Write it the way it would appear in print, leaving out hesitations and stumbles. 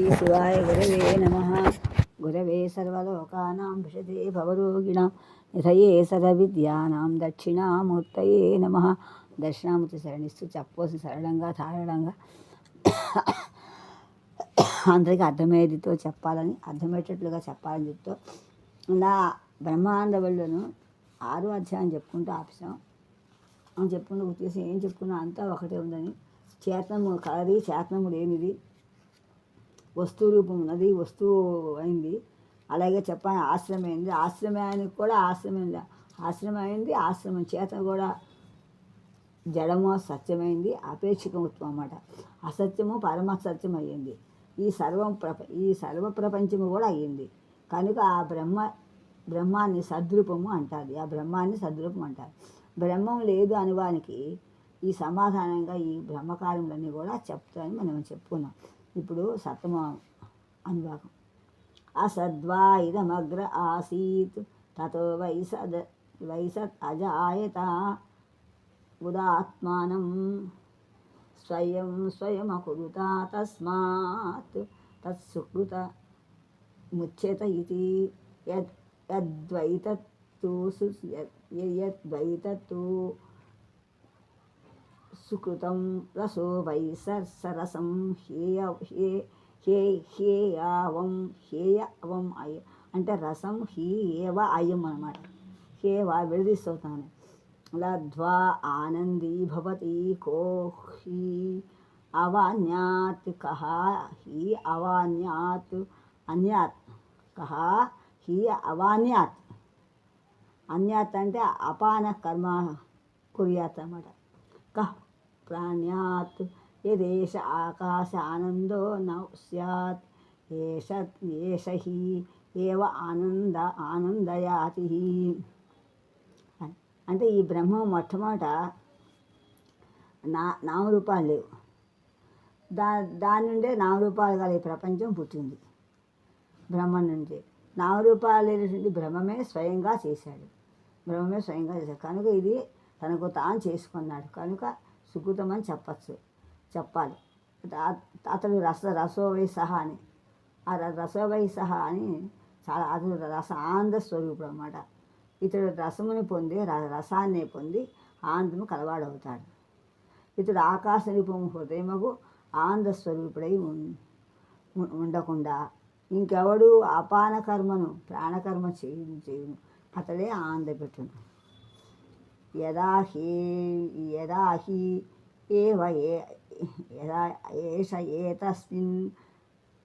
शिवाय गुरवे नमः। गुरवे सर्वलोकानां विशते भवरोगिणां निधये सर्वविद्यानां दक्षिणामूर्तये नमः. దక్షిణామూర్తి శరణిస్తూ చెప్పవలసిన సరళంగా ధారాళంగా అందరికీ అర్థమయ్యేదితో చెప్పాలని, అర్థమయ్యేటట్లుగా చెప్పాలని చెప్తూ నా బ్రహ్మాండవులను 6వ అధ్యాయం చెప్పుకుంటూ ఆపిసాం. అని చెప్పుకుంటూ గుర్తేసి ఏం చెప్పుకున్నా అంతా ఒకటే ఉందని, చేతనము కలది, చేతనము లేనిది, వస్తువు రూపం ఉన్నది, వస్తువు అయింది. అలాగే చెప్పాలి ఆశ్రమైంది, ఆశ్రమానికి కూడా ఆశ్రమైంది, ఆశ్రమం చేత కూడా జడము సత్యమైంది, అపేక్షికత్వం అన్నమాట. అసత్యము పరమసత్యం అయ్యింది. ఈ సర్వ ప్రపంచము కూడా అయ్యింది. కనుక ఆ బ్రహ్మాన్ని సద్రూపము అంటారు. ఆ బ్రహ్మాన్ని సద్రూపం అంటారు. బ్రహ్మం లేదు అనువానికి ఈ సమాధానంగా ఈ బ్రహ్మకార్యములన్నీ కూడా చెప్తాయని మనం చెప్పుకున్నాం. ఇప్పుడు సప్తమ అనువాకం. అసద్వా ఇదమగ్ర ఆసీత్ తతో వైసత్ అజాయత ఉదాత్మానం స్వయమకురుత తస్మాత్ తత్సుకృత ముచ్యత ఇది యద్వైతత్తు సుకృతం రసో వై సరసం హేయవం అంటే రసం హీ ఏవ అయం అన్నమాట. హేవా విడదీస్తున్నాను. లబ్ధ్వా ఆనందీ భవతి కో హీ అవాన్యాత్ కహ హీ అవాన్యాత్ అన్యాత్ కహ హీ అవాన్యాత్. అన్యాత్ అంటే అపాన కర్మ కుర్యాత్ అన్నమాట. కహ ప్రాణ్యాత్ యదేష ఆకాశ ఆనందో న స్యాత్ ఏష హి ఏవ ఆనందయాతి. అంటే ఈ బ్రహ్మం మొట్టమొదట నామరూపాలు లేవు. దాని నుండే నామరూపాలు గల ఈ ప్రపంచం పుట్టింది. బ్రహ్మం నుండి నామరూపాలు లేనటువంటి బ్రహ్మమే స్వయంగా చేశాడు. కనుక ఇది తనకు తాను చేసుకున్నాడు. కనుక సుకృతమని చెప్పాలి. అతడు రసోవై సహా అని, ఆ రసోవై సహా అని చాలా అతడు ఆనంద స్వరూపుడు అన్నమాట. ఇతడు రసముని పొంది రసాన్ని పొంది ఆనందము కలవాడవుతాడు. ఇతడు ఆకాశ రూపము హృదయముకు ఆనంద స్వరూపుడై ఉండకుండా ఇంకెవడు అపాన కర్మను ప్రాణకర్మ చేయును అతడే ఆనందపెట్టును. యదా హి ఏష ఏతస్మిన్